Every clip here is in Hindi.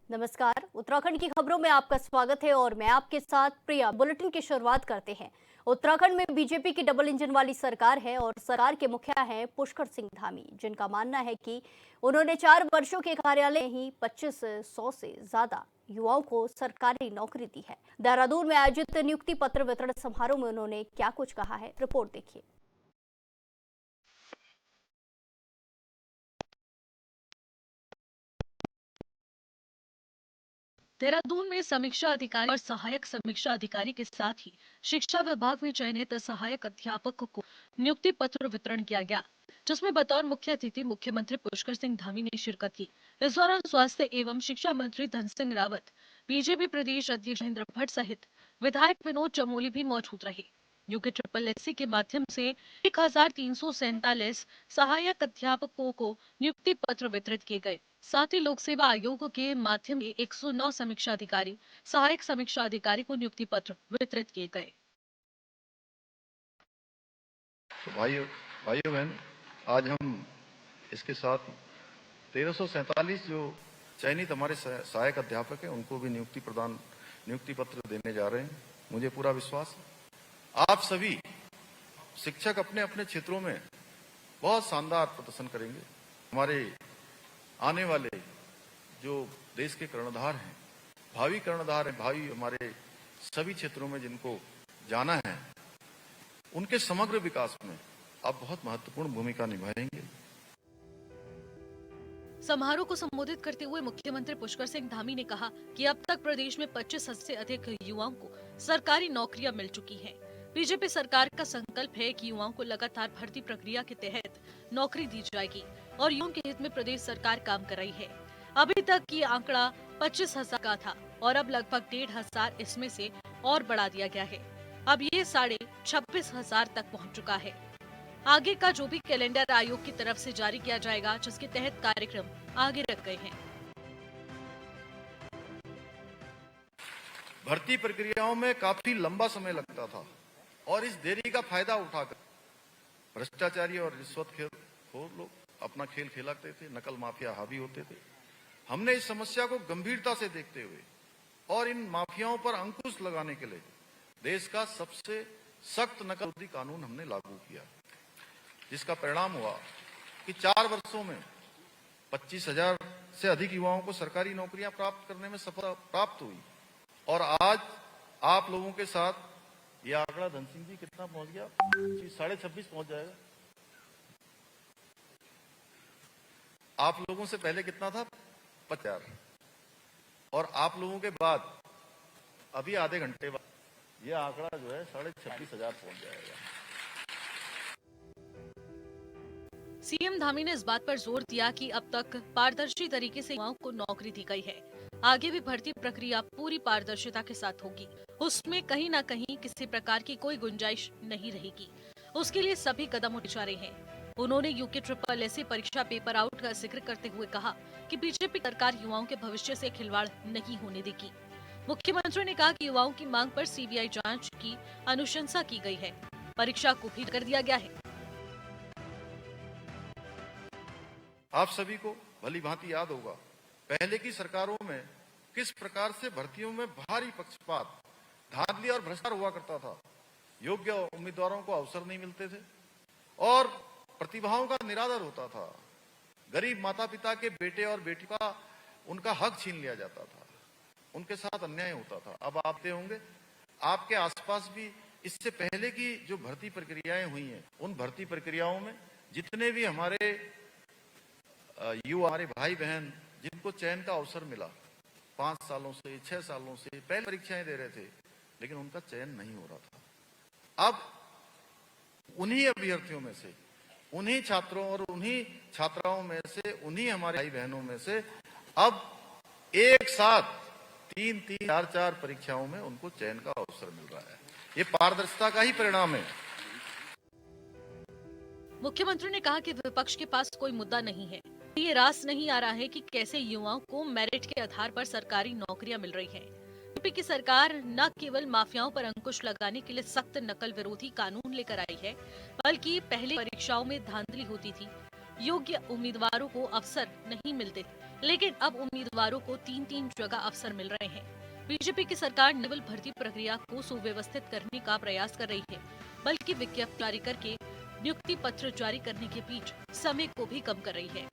नमस्कार। उत्तराखंड की खबरों में आपका स्वागत है और मैं आपके साथ प्रिया। बुलेटिन की शुरुआत करते हैं। उत्तराखंड में बीजेपी की डबल इंजन वाली सरकार है और सरकार के मुखिया हैं पुष्कर सिंह धामी, जिनका मानना है कि उन्होंने 4 वर्षों के कार्यकाल में ही 2500 से ज्यादा युवाओं को सरकारी नौकरी दी है। देहरादून में आयोजित नियुक्ति पत्र वितरण समारोह में उन्होंने क्या कुछ कहा है, रिपोर्ट देखिए। देहरादून में समीक्षा अधिकारी और सहायक समीक्षा अधिकारी के साथ ही शिक्षा विभाग में चयनित सहायक अध्यापक को नियुक्ति पत्र वितरण किया गया, जिसमें बतौर मुख्य अतिथि मुख्यमंत्री पुष्कर सिंह धामी ने शिरकत की। इस दौरान स्वास्थ्य एवं शिक्षा मंत्री धन सिंह रावत, बीजेपी प्रदेश अध्यक्ष महेंद्र भट्ट सहित विधायक विनोद चमोली भी मौजूद रहे। यूके ट्रिपल एससी के माध्यम से 1347 सहायक अध्यापकों को नियुक्ति पत्र वितरित किए गए। साथ ही लोक सेवा आयोग के माध्यम से 109 समीक्षा अधिकारी, सहायक समीक्षा अधिकारी को नियुक्ति पत्र वितरित किए गए। तो भाइयों भाइयों बहन, आज हम इसके साथ 1347 जो चयनित हमारे सहायक अध्यापक हैं उनको भी नियुक्ति पत्र देने जा रहे हैं। मुझे पूरा विश्वास है आप सभी शिक्षक अपने अपने क्षेत्रों में बहुत शानदार प्रदर्शन करेंगे। हमारे आने वाले जो देश के कर्णधार हैं, भावी कर्णधार हैं, भावी हमारे सभी क्षेत्रों में जिनको जाना है, उनके समग्र विकास में आप बहुत महत्वपूर्ण भूमिका निभाएंगे। समारोह को संबोधित करते हुए मुख्यमंत्री पुष्कर सिंह धामी ने कहा कि अब तक प्रदेश में 25,000 से अधिक युवाओं को सरकारी नौकरियां मिल चुकी हैं। बीजेपी सरकार का संकल्प है कि युवाओं को लगातार भर्ती प्रक्रिया के तहत नौकरी दी जाएगी और युवाओं के हित में प्रदेश सरकार काम कर रही है। अभी तक ये आंकड़ा 25,000 का था और अब लगभग 1,500 इसमें से और बढ़ा दिया गया है। अब ये 26,500 तक पहुँच चुका है। आगे का जो भी कैलेंडर आयोग की तरफ से जारी किया जाएगा, जिसके तहत कार्यक्रम आगे रख गए हैं। भर्ती प्रक्रियाओं में काफी लंबा समय लगता था और इस देरी का फायदा उठाकर भ्रष्टाचारी और रिश्वतखोर लोग अपना खेल खेलते थे, नकल माफिया हावी होते थे। हमने इस समस्या को गंभीरता से देखते हुए और इन माफियाओं पर अंकुश लगाने के लिए देश का सबसे सख्त नकल विरोधी कानून हमने लागू किया, जिसका परिणाम हुआ कि 4 वर्षों में 25,000 से अधिक युवाओं को सरकारी नौकरियां प्राप्त करने में सफलता प्राप्त हुई। और आज आप लोगों के साथ ये आंकड़ा धन सिंह जी कितना पहुंच गया? 26.5 पहुंच जाएगा। आप लोगों से पहले कितना था? 50,000। और आप लोगों के बाद अभी आधे घंटे बाद ये आंकड़ा जो है 26,500 पहुंच जाएगा। सीएम धामी ने इस बात पर जोर दिया कि अब तक पारदर्शी तरीके से युवाओं को नौकरी दी गई है। आगे भी भर्ती प्रक्रिया पूरी पारदर्शिता के साथ होगी। उसमें कहीं न कहीं किसी प्रकार की कोई गुंजाइश नहीं रहेगी। उसके लिए सभी कदम उठाए जा रहे हैं। उन्होंने यूके ट्रिपल एससी परीक्षा पेपर आउट का जिक्र करते हुए कहा कि बीजेपी सरकार युवाओं के भविष्य से खिलवाड़ नहीं होने देगी। मुख्यमंत्री ने कहा कि युवाओं की मांग पर सीबीआई जांच की अनुशंसा की गई है। परीक्षा को भी कर दिया गया है। आप सभी को भली भांति याद होगा पहले की सरकारों में किस प्रकार से भर्तियों में भारी पक्षपात, धांधली और भ्रष्टाचार हुआ करता था। योग्य उम्मीदवारों को अवसर नहीं मिलते थे और प्रतिभाओं का निरादर होता था। गरीब माता पिता के बेटे और बेटी का उनका हक छीन लिया जाता था, उनके साथ अन्याय होता था। अब आप देखते होंगे आपके आसपास भी इससे पहले की जो भर्ती प्रक्रियाएं हुई हैं, उन भर्ती प्रक्रियाओं में जितने भी हमारे युवा, हमारे भाई बहन जिनको चयन का अवसर मिला, 5 सालों से 6 सालों से पहले परीक्षाएं दे रहे थे, लेकिन उनका चयन नहीं हो रहा था। अब उन्हीं अभ्यर्थियों में से, उन्हीं छात्रों और उन्हीं छात्राओं में से, उन्हीं हमारे भाई बहनों में से अब एक साथ 3-3, 4-4 परीक्षाओं में उनको चयन का अवसर मिल रहा है। ये पारदर्शिता का ही परिणाम है। मुख्यमंत्री ने कहा कि विपक्ष के पास कोई मुद्दा नहीं है। ये रास नहीं आ रहा है कि कैसे युवाओं को मेरिट के आधार पर सरकारी नौकरियां मिल रही हैं। यूपी की सरकार न केवल माफियाओं पर अंकुश लगाने के लिए सख्त नकल विरोधी कानून लेकर आई है, बल्कि पहले परीक्षाओं में धांधली होती थी, योग्य उम्मीदवारों को अवसर नहीं मिलते, लेकिन अब उम्मीदवारों को 3-3 जगह अवसर मिल रहे हैं। बीजेपी की सरकार न केवल भर्ती प्रक्रिया को सुव्यवस्थित करने का प्रयास कर रही है, बल्कि विज्ञप्ति जारी करके नियुक्ति पत्र जारी करने के बीच समय को भी कम कर रही है।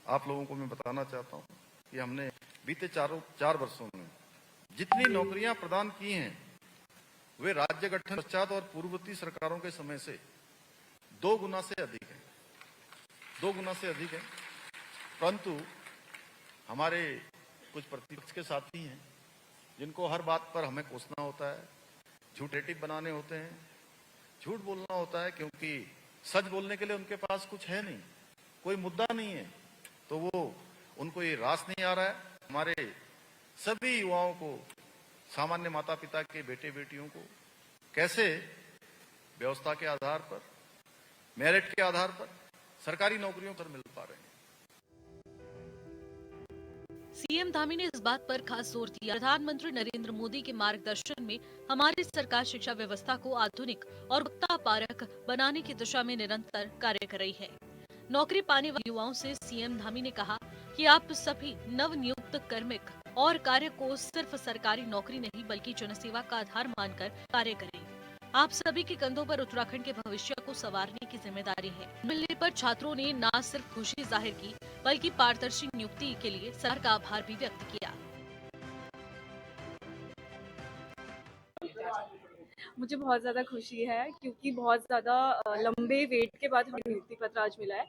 आप लोगों को मैं बताना चाहता हूं कि हमने बीते चार वर्षों में जितनी नौकरियां प्रदान की हैं, वे राज्य गठन पश्चात और पूर्ववर्ती सरकारों के समय से 2 गुना से अधिक है। 2 गुना से अधिक है। परंतु हमारे कुछ प्रतिपक्ष के साथी हैं जिनको हर बात पर हमें कोसना होता है, झूठ रेटिव बनाने होते हैं, झूठ बोलना होता है, क्योंकि सच बोलने के लिए उनके पास कुछ है नहीं, कोई मुद्दा नहीं है, तो उनको ये रास नहीं आ रहा है। हमारे सभी युवाओं को, सामान्य माता पिता के बेटे बेटियों को कैसे व्यवस्था के आधार पर, मेरिट के आधार पर सरकारी नौकरियों पर मिल पा रहे हैं। सीएम धामी ने इस बात पर खास जोर दिया। प्रधानमंत्री नरेंद्र मोदी के मार्गदर्शन में हमारी सरकार शिक्षा व्यवस्था को आधुनिक और गुणवत्तापरक बनाने की दिशा में निरंतर कार्य कर रही है। नौकरी पाने वाले युवाओं से सीएम धामी ने कहा कि आप सभी नव नियुक्त कार्मिक और कार्य को सिर्फ सरकारी नौकरी नहीं बल्कि जनसेवा का आधार मानकर कार्य करें। आप सभी के कंधों पर उत्तराखंड के भविष्य को संवारने की जिम्मेदारी है। मिलने पर छात्रों ने न सिर्फ खुशी जाहिर की बल्कि पारदर्शी नियुक्ति के लिए सरकार का आभार भी व्यक्त किया। मुझे बहुत ज़्यादा खुशी है क्योंकि बहुत ज़्यादा लंबे वेट के बाद हमें नियुक्ति पत्र आज मिला है।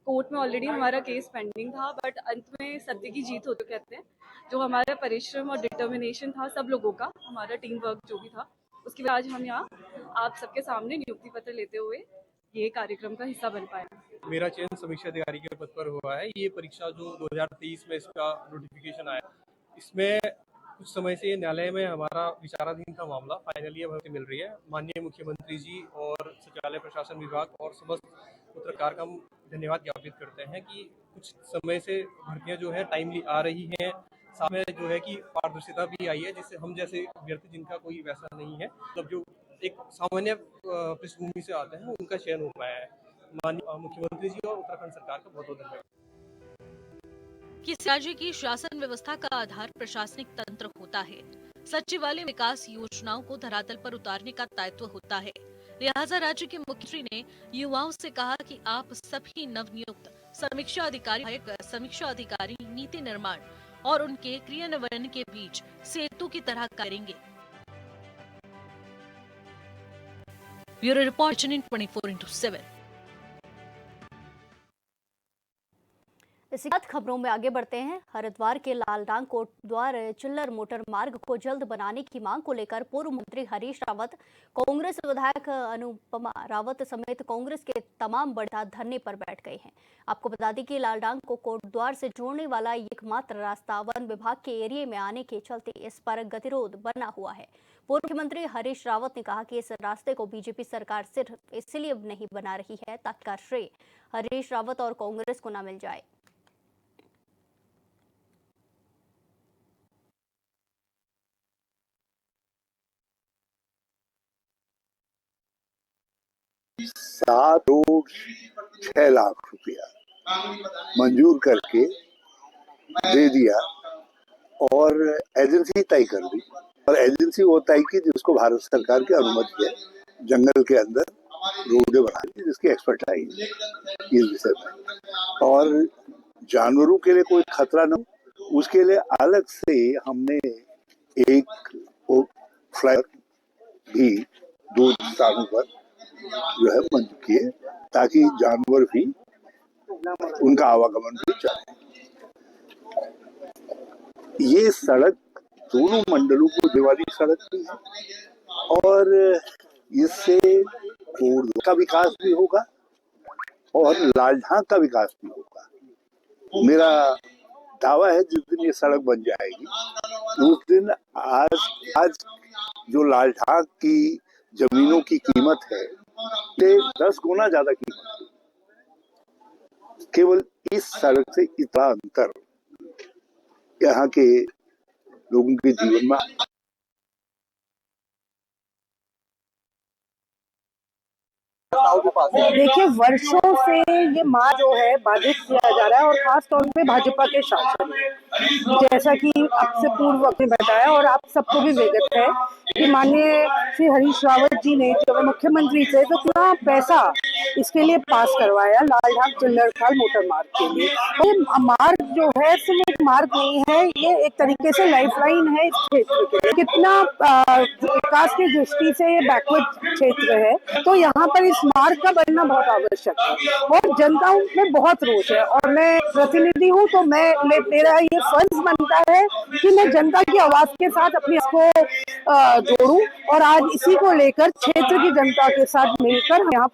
कोर्ट में ऑलरेडी हमारा केस पेंडिंग था, बट अंत में सत्य की जीत होती कहते हैं। जो हमारा परिश्रम और डिटर्मिनेशन था सब लोगों का, हमारा टीम वर्क जो भी था, उसके बाद आज हम यहाँ आप सबके सामने नियुक्ति पत्र लेते हुए ये कार्यक्रम का हिस्सा बन पाए। मेरा चयन समीक्षा अधिकारी के पद पर हुआ है। ये परीक्षा जो 2023 में इसका नोटिफिकेशन आया, इसमें कुछ समय से न्यायालय में हमारा विचाराधीन था मामला। फाइनली अब हमें मिल रही है। माननीय मुख्यमंत्री जी और सचिवालय प्रशासन विभाग और समस्त पत्रकार का हम धन्यवाद ज्ञापित करते हैं कि कुछ समय से भर्तियां जो है टाइमली आ रही हैं। साथ में जो है कि पारदर्शिता भी आई है, जिससे हम जैसे अभ्यर्थी जिनका कोई वैसा नहीं है, मतलब जो एक सामान्य पृष्ठभूमि से आते हैं, उनका चयन हो पाया है। माननीय मुख्यमंत्री जी और उत्तराखंड सरकार का बहुत बहुत धन्यवाद। किसी राज्य की शासन व्यवस्था का आधार प्रशासनिक तंत्र होता है। सचिवालय विकास योजनाओं को धरातल पर उतारने का दायित्व होता है। लिहाजा राज्य के मुख्यमंत्री ने युवाओं से कहा कि आप सभी नवनियुक्त समीक्षा अधिकारी नीति निर्माण और उनके क्रियान्वयन के बीच सेतु की तरह करेंगे। Bureau report 24/7। इसी के साथ खबरों में आगे बढ़ते हैं। हरिद्वार के लालडांग कोटद्वार चिल्लर मोटर मार्ग को जल्द बनाने की मांग को लेकर पूर्व मंत्री हरीश रावत, कांग्रेस विधायक अनुपमा रावत समेत कांग्रेस के तमाम बड़े धरने पर बैठ गए हैं। आपको बता दें कि लालडांग को कोटद्वार से जोड़ने वाला एकमात्र रास्ता वन विभाग के एरिया में आने के चलते इस पर गतिरोध बना हुआ है। पूर्व मुख्यमंत्री हरीश रावत ने कहा कि इस रास्ते को बीजेपी सरकार सिर्फ इसलिए नहीं बना रही है ताकि श्रेय हरीश रावत और कांग्रेस को न मिल जाए। ₹7,06,00,000 मंजूर करके दे दिया और एजेंसी तय कर दी, और एजेंसी वो तय की जिसको भारत सरकार की अनुमति है जंगल के अंदर रोड बनाने, जिसकी एक्सपर्टाइज इस विषय में, और जानवरों के लिए कोई खतरा न हो उसके लिए अलग से हमने एक फ्लाईओवर भी 2 स्थानों पर जो है मंजूर किए ताकि जानवर भी, उनका आवागमन भी चले। ये सड़क दोनों मंडलों को दिवाली सड़क भी है और इससे कोटद्वार का विकास भी होगा और लालढांग का विकास भी होगा। मेरा दावा है जिस दिन ये सड़क बन जाएगी उस दिन आज जो लालढांग की जमीनों की कीमत है से 10 गुना ज्यादा कीमत, केवल इस सड़क से इतना अंतर यहाँ के लोगों के जीवन में। प्रस्ताव भी पास हुआ। देखिए, वर्षों से ये मार्ग जो है बाधित किया जा रहा है और खास तौर पे भाजपा के शासन में, जैसा कि आपसे पूर्व ने बताया और आप सबको भी विदित है कि माननीय श्री हरीश रावत जी ने जब मुख्यमंत्री थे तो कितना पैसा इसके लिए पास करवाया, लालढाक चिल्लरखाल मोटर मार्ग के लिए। ये मार्ग जो है सिर्फ एक मार्ग नहीं है, ये एक तरीके से लाइफलाइन है इस क्षेत्र के लिए। कितना विकास की दृष्टि से ये बैकवर्ड क्षेत्र है, तो यहाँ पर इस मार्ग का बनना बहुत आवश्यक है और जनता में बहुत रोष है। और मैं प्रतिनिधि हूँ तो मेरा ये फर्ज बनता है कि मैं जनता की आवाज के साथ अपनी इसको जोड़ूं और आज इसी को लेकर क्षेत्र की जनता के साथ मिलकर यहाँ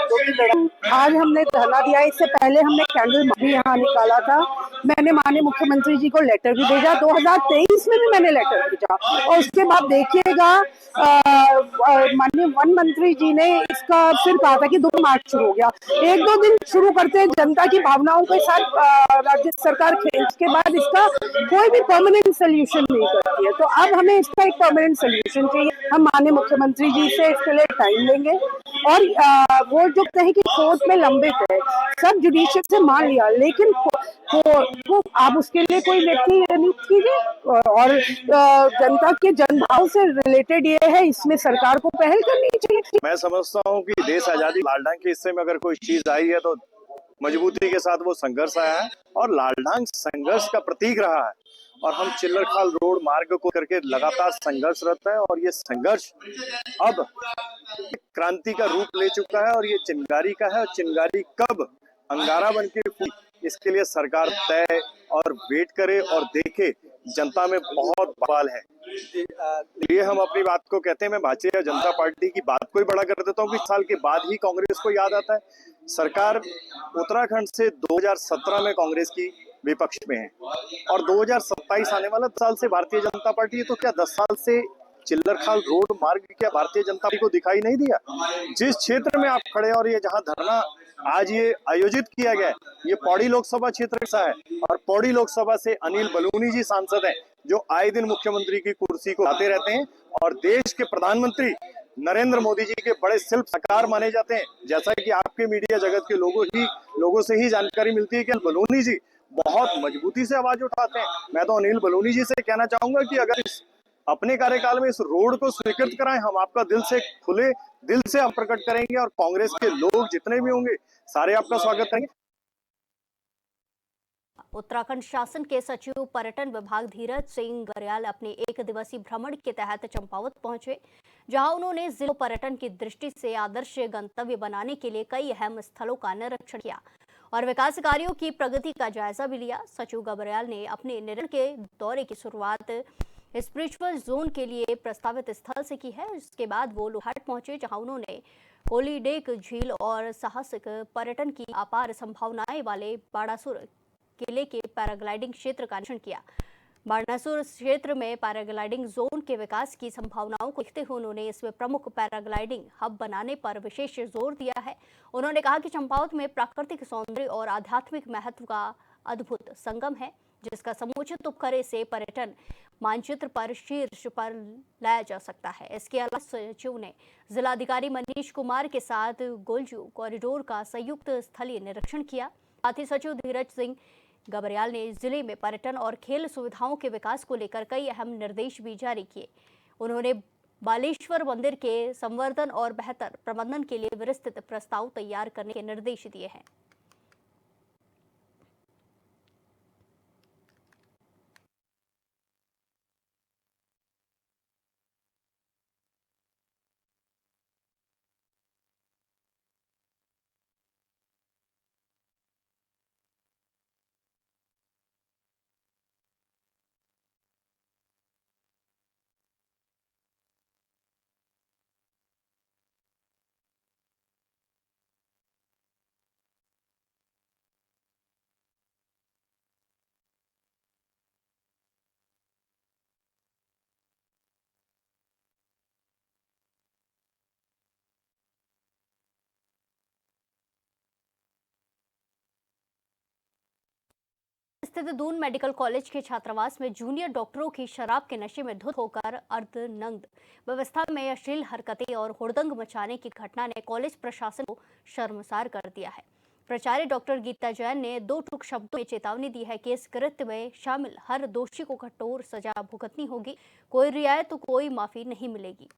आज हमने धरना दिया। इससे पहले हमने कैंडल भी यहाँ निकाला था। मैंने माननीय मुख्यमंत्री जी को लेटर भी भेजा, 2023 में भी मैंने लेटर भेजा और उसके बाद देखिएगा माननीय वन मंत्री जी ने इसका फिर कहा था कि 2 मार्च शुरू हो गया। 1-2 दिन शुरू करते जनता की भावनाओं के साथ राज्य सरकार खेल के बाद इसका कोई भी परमानेंट सोल्यूशन नहीं करती है। तो अब हमें इसका एक परमानेंट सोल्यूशन चाहिए। हम माननीय मुख्यमंत्री जी से इसके लिए टाइम लेंगे और वो जो कहे कि कोर्ट में लंबित है, सब जुडिशियल से मान लिया, लेकिन वो आप उसके लिए कोई व्यक्ति नियुक्त कीजिए और जनता के जनभाव से रिलेटेड ये है, इसमें सरकार को पहल करनी चाहिए। मैं समझता हूँ कि देश आजादी लालढांग के हिस्से में अगर कोई चीज आई है तो मजबूती के साथ वो संघर्ष आया है और लालढांग संघर्ष का प्रतीक रहा है और हम चिल्लरखाल रोड मार्ग को करके लगातार संघर्षरत है और ये संघर्ष अब क्रांति का रूप ले चुका है और ये चिंगारी का है और चिंगारी कब अंगारा बन के फूटी, इसके लिए सरकार तय और वेट करे और देखे। जनता में बहुत बवाल है, ये हम अपनी बात को कहते हैं। मैं भारतीय जनता पार्टी की बात को ही बड़ा कर देता हूँ कि साल के बाद ही कांग्रेस को याद आता है। सरकार उत्तराखंड से 2017 में कांग्रेस की विपक्ष में है और 2027 आने वाला 10 साल से भारतीय जनता पार्टी है। तो क्या 10 साल से चिल्लरखाल रोड मार्ग क्या भारतीय जनता पार्टी को दिखाई नहीं दिया? जिस क्षेत्र में आप खड़े और ये जहां धरना आज ये आयोजित किया गया है, ये पौड़ी लोकसभा क्षेत्र का है और पौड़ी लोकसभा से अनिल बलूनी जी सांसद हैं जो आए दिन मुख्यमंत्री की कुर्सी को आते रहते हैं और देश के प्रधानमंत्री नरेंद्र मोदी जी के बड़े शिल्पकार माने जाते हैं। जैसा कि आपके मीडिया जगत के लोगों से ही जानकारी मिलती है कि बलूनी जी बहुत मजबूती से आवाज उठाते हैं। मैं तो अनिल बलूनी जी से कहना चाहूंगा कि अगर अपने कार्यकाल में इस रोड को स्वीकृत कराएं, हम आपका दिल से खुले दिल से हम प्रकट करेंगे और कांग्रेस के लोग जितने भी होंगे सारे आपका स्वागत करेंगे। उत्तराखंड शासन के सचिव पर्यटन विभाग धीरज सिंह गरेवाल अपने 1 दिवसीय भ्रमण के तहत चंपावत पहुंचे, जहां उन्होंने जिले पर्यटन की दृष्टि से आदर्श गंतव्य बनाने के लिए कई अहम स्थलों का निरीक्षण किया और विकास कार्यों की प्रगति का जायजा भी लिया। सचिव गरेवाल ने अपने निरीक्षण के दौरे की शुरुआत स्पिरिचुअल जोन के लिए प्रस्तावित स्थल से की है। इसके बाद वो लोहाट पहुंचे, जहां उन्होंने कोलीडेक झील और साहसिक पर्यटन की अपार संभावनाएं वाले बाणासुर किले के पैराग्लाइडिंग क्षेत्र का निरीक्षण किया। बाणासुर क्षेत्र में पैराग्लाइडिंग जोन के विकास की संभावनाओं को देखते हुए उन्होंने इसमें प्रमुख पैराग्लाइडिंग हब बनाने पर विशेष जोर दिया है। उन्होंने कहा कि चंपावत में प्राकृतिक सौंदर्य और आध्यात्मिक महत्व का अद्भुत संगम है, जिसका समुचित उपकरण से पर्यटन मानचित्र पर शीर्ष पर लाया जा सकता है। इसके अलावा सचिव ने जिलाधिकारी मनीष कुमार के साथ गोलजू कॉरिडोर का संयुक्त स्थलीय निरीक्षण किया। साथ ही सचिव धीरज सिंह गरेवाल ने जिले में पर्यटन और खेल सुविधाओं के विकास को लेकर कई अहम निर्देश भी जारी किए। उन्होंने बालेश्वर मंदिर के संवर्धन और बेहतर प्रबंधन के लिए विस्तृत प्रस्ताव तैयार करने के निर्देश दिए हैं। स्थित दून मेडिकल कॉलेज के छात्रावास में जूनियर डॉक्टरों की शराब के नशे में धुत होकर अर्धनग्न व्यवस्था में अश्लील हरकतें और हुड़दंग मचाने की घटना ने कॉलेज प्रशासन को शर्मसार कर दिया है। प्राचार्य डॉक्टर गीता जैन ने दो टूक शब्दों में चेतावनी दी है कि इस कृत्य में शामिल हर दोषी को कठोर सजा भुगतनी होगी, कोई रियायत तो कोई माफी नहीं मिलेगी।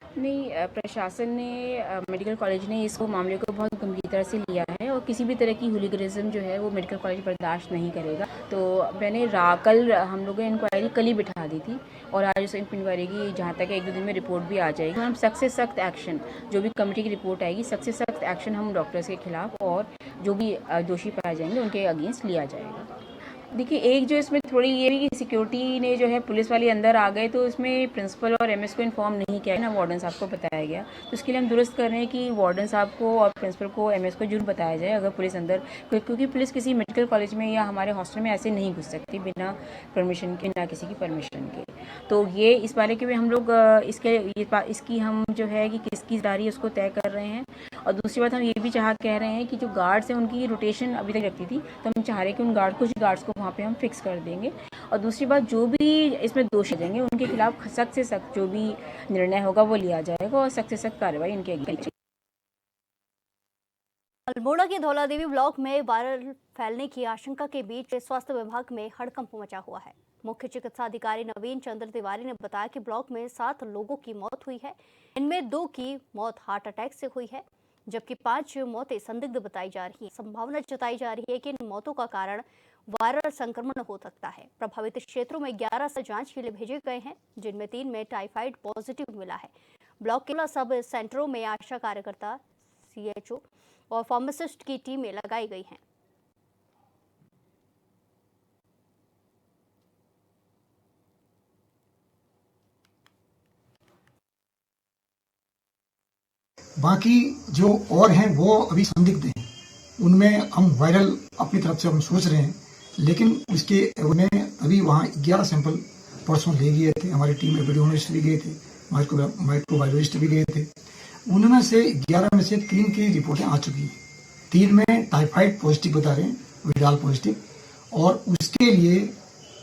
नहीं, प्रशासन ने मेडिकल कॉलेज ने इसको मामले को बहुत गंभीरता से लिया है और किसी भी तरह की हुलिगनिज्म जो है वो मेडिकल कॉलेज बर्दाश्त नहीं करेगा। तो मैंने कल हम लोगों ने इंक्वायरी कल ही बिठा दी थी और आज उस इंक्वायरी की जहाँ तक 1-2 दिन में रिपोर्ट भी आ जाएगी। हम सख्त से सख्त एक्शन, जो भी कमेटी की रिपोर्ट आएगी, सख्त से सख्त एक्शन हम डॉक्टर्स के खिलाफ और जो भी दोषी पाए जाएंगे उनके अगेंस्ट लिया जाएगा। देखिए, एक जो इसमें थोड़ी ये भी कि सिक्योरिटी ने जो है पुलिस वाले अंदर आ गए तो इसमें प्रिंसिपल और एमएस को इन्फॉर्म नहीं किया है ना, वार्डन साहब को बताया गया। तो इसके लिए हम दुरुस्त कर रहे हैं कि वार्डन साहब को और प्रिंसिपल को, एमएस को जरूर बताया जाए अगर पुलिस अंदर, क्योंकि पुलिस किसी मेडिकल कॉलेज में या हमारे हॉस्टल में ऐसे नहीं घुस सकती बिना परमिशन के, ना किसी की परमिशन के। तो ये इस बारे के भी हम लोग इसकी हम जो है कि किसकी जिम्मेदारी है उसको तय कर रहे हैं। और दूसरी बात हम ये भी कह रहे हैं कि जो गार्ड्स हैं उनकी रोटेशन अभी तक रखती थी, तो हम चाह रहे हैं कि उन कुछ गार्ड्स को वहाँ पे हम फिक्स कर देंगे। और दूसरी बात, जो भी इसमें दोषी जाएंगे उनके खिलाफ सख्त से सख्त जो भी निर्णय होगा वो लिया जाएगा और सख्त से सख्त कार्रवाई इनके अगेंस्ट। अल्मोड़ा के धौलादेवी ब्लॉक में वायरल फैलने की आशंका के बीच स्वास्थ्य विभाग में हड़कंप मचा हुआ है। मुख्य चिकित्सा अधिकारी नवीन चंद्र तिवारी ने बताया कि ब्लॉक में 7 लोगों की मौत हुई है। इनमें 2 की मौत हार्ट अटैक से हुई है, जबकि 5 मौतें संदिग्ध बताई जा रही है। संभावना जताई जा रही है कि इन मौतों का कारण वायरल संक्रमण हो सकता है। प्रभावित क्षेत्रों में 11 से जांच के लिए भेजे गए हैं, जिनमें 3 में टाइफाइड पॉजिटिव मिला है। ब्लॉक के सब सेंटरों में आशा कार्यकर्ता, सीएचओ और फार्मासिस्ट की टीमें लगाई गई हैं। बाकी जो और हैं वो अभी संदिग्ध हैं, उनमें हम वायरल अपनी तरफ से हम सोच रहे हैं, लेकिन उसके में अभी वहाँ 11 सैंपल परसों ले गए थे। हमारी टीम में वीडियोलॉजिस्ट भी गए थे, माइक्रोबायोलॉजिस्ट भी गए थे। उनमें से 11 में से 3 की रिपोर्टें आ चुकी हैं। 3 में टाइफाइड पॉजिटिव बता रहे हैं, विडाल पॉजिटिव, और उसके लिए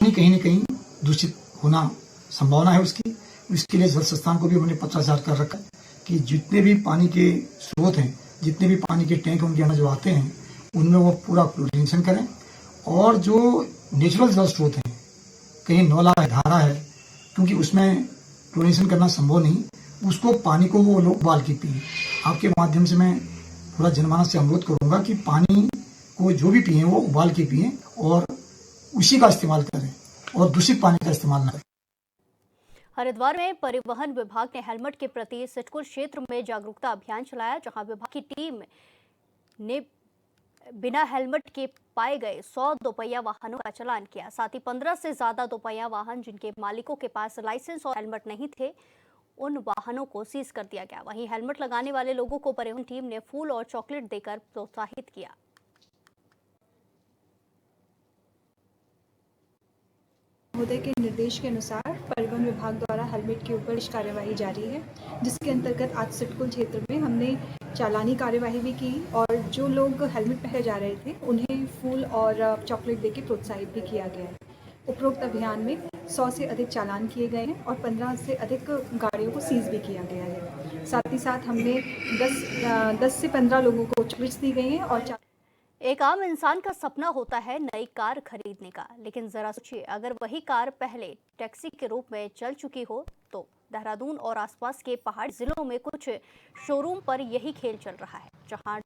कहीं न कहीं दूषित होना संभावना है उसके लिए जल संस्थान को भी हमने पत्राचार कर रखा है कि जितने भी पानी के स्रोत हैं, जितने भी पानी के टैंक उनके यहाँ जो आते हैं, उनमें वो पूरा क्लोरीनेशन करें। और जो नेचुरल जल स्रोत हैं, कहीं नौला है, धारा है, क्योंकि उसमें क्लोरीनेशन करना संभव नहीं, उसको पानी को वो लोग उबाल के पिए। आपके माध्यम से मैं पूरा जनमानस से अनुरोध करूंगा कि पानी को जो भी पिए वो उबाल के पिए और उसी का इस्तेमाल करें और दूषित पानी का इस्तेमाल न करें। हरिद्वार में परिवहन विभाग ने हेलमेट के प्रति सिटकुल क्षेत्र में जागरूकता अभियान चलाया, जहां विभाग की टीम ने बिना हेलमेट के पाए गए 100 दोपहिया वाहनों का चालान किया। साथ ही 15 से ज्यादा दोपहिया वाहन जिनके मालिकों के पास लाइसेंस और हेलमेट नहीं थे, उन वाहनों को सीज कर दिया गया। वहीं हेलमेट लगाने वाले लोगों को परिवहन टीम ने फूल और चॉकलेट देकर प्रोत्साहित किया। महोदय के निर्देश के अनुसार परिवहन विभाग द्वारा हेलमेट के ऊपर कार्यवाही जारी है, जिसके अंतर्गत आज सिटकुल क्षेत्र में हमने चालानी कार्यवाही भी की और जो लोग हेलमेट पहने जा रहे थे उन्हें फूल और चॉकलेट देकर प्रोत्साहित भी किया गया है। उपरोक्त अभियान में 100 से अधिक चालान किए गए हैं और 15 से अधिक गाड़ियों को सीज भी किया गया है। साथ ही साथ हमने 10 से 15 लोगों को चॉकलेट्स दी गई हैं और एक आम इंसान का सपना होता है नई कार खरीदने का, लेकिन जरा सोचिए अगर वही कार पहले टैक्सी के रूप में चल चुकी हो तो। देहरादून और आसपास के पहाड़ी जिलों में कुछ शोरूम पर यही खेल चल रहा है, जहां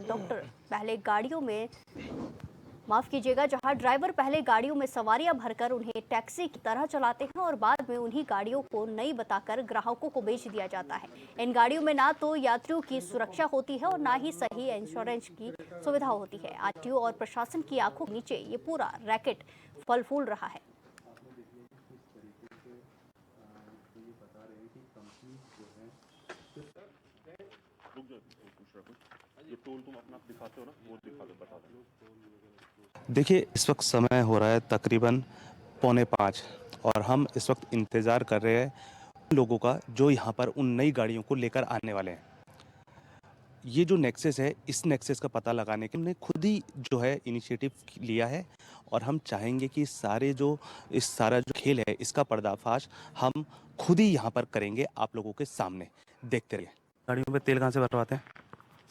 ड्राइवर पहले गाड़ियों में सवारियां भरकर उन्हें टैक्सी की तरह चलाते हैं और बाद में उन्हीं गाड़ियों को नई बताकर ग्राहकों को बेच दिया जाता है। इन गाड़ियों में ना तो यात्रियों की सुरक्षा होती है और ना ही सही इंश्योरेंस की सुविधा होती है। आरटीओ और प्रशासन की आंखों के नीचे ये पूरा रैकेट फल फूल रहा है। देखिए, इस वक्त समय हो रहा है तकरीबन 4:45 और हम इस वक्त इंतज़ार कर रहे हैं लोगों का जो यहाँ पर उन नई गाड़ियों को लेकर आने वाले हैं। ये जो नेक्सस है, इस नेक्सस का पता लगाने के हमने खुद ही जो है इनिशिएटिव लिया है और हम चाहेंगे कि इस सारा जो खेल है इसका पर्दाफाश हम खुद ही यहाँ पर करेंगे आप लोगों के सामने। देखते रहिए। गाड़ियों में तेल कहाँ से भरवाते हैं?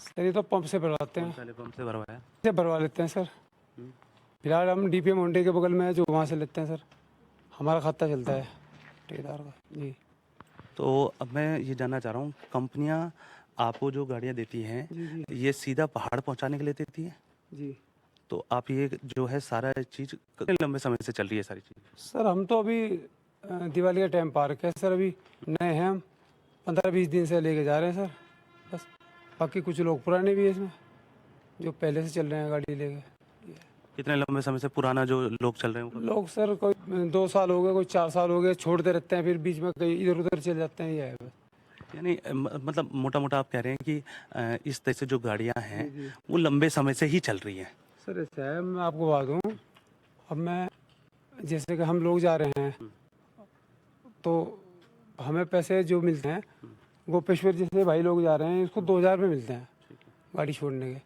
सर ये तो पंप से भरवाते हैं। पहले पंप से भरवाया, से भरवा लेते हैं सर। फिलहाल हम डीपीएम होंडे के बगल में है जो वहाँ से लेते हैं सर। हमारा खाता चलता है ठेकेदार का जी। तो अब मैं ये जानना चाह रहा हूँ, कंपनियाँ आपको जो गाड़ियाँ देती हैं जी ये सीधा पहाड़ पहुँचाने के लिए देती हैं? जी। तो आप ये जो है सारा चीज़ कितने लंबे समय से चल रही है सारी चीज़? सर हम तो अभी दिवाली का टाइम पार किया सर, अभी नए हैं हम, 15-20 दिन से लेके जा रहे हैं सर बस। बाकी कुछ लोग पुराने भी हैं इसमें जो पहले से चल रहे हैं गाड़ी लेके। कितने लंबे समय से पुराना जो लोग चल रहे हैं? लोग सर कोई 2 साल हो गए, कोई 4 साल हो गए, छोड़ते रहते हैं, फिर बीच में कहीं इधर उधर चले जाते हैं। ये है बस। यानी मतलब मोटा मोटा आप कह रहे हैं कि इस तरह से जो गाड़ियां हैं वो लंबे समय से ही चल रही हैं। सर ऐसा है, मैं आपको बता दूँ, अब मैं जैसे कि हम लोग जा रहे हैं तो हमें पैसे जो मिलते हैं, गोपेश्वर जैसे भाई लोग जा रहे हैं इसको 2000 रुपये मिलते हैं गाड़ी छोड़ने के।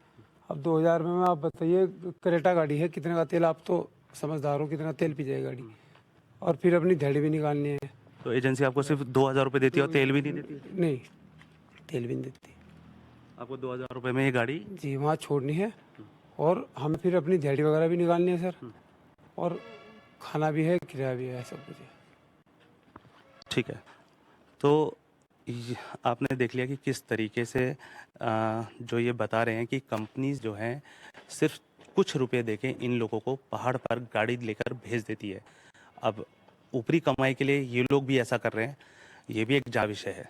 अब 2000 में आप बताइए, क्रेटा गाड़ी है, कितने का तेल, आप तो समझदार हो कितना तेल पी जाए गाड़ी, और फिर अपनी दिहाड़ी भी निकालनी है। तो एजेंसी आपको सिर्फ 2000 रुपये देती है और तेल भी नहीं देती? नहीं, तेल भी नहीं देती। आपको 2000 रुपये में ये गाड़ी जी वहाँ छोड़नी है और हमें फिर अपनी दिहाड़ी वगैरह भी निकालनी है सर, और खाना भी है, किराया भी है, सब कुछ है। ठीक है। तो आपने देख लिया कि किस तरीके से जो ये बता रहे हैं कि कंपनीज जो हैं सिर्फ कुछ रुपए देके इन लोगों को पहाड़ पर गाड़ी लेकर भेज देती है। अब ऊपरी कमाई के लिए ये लोग भी ऐसा कर रहे हैं, ये भी एक जा विषय है।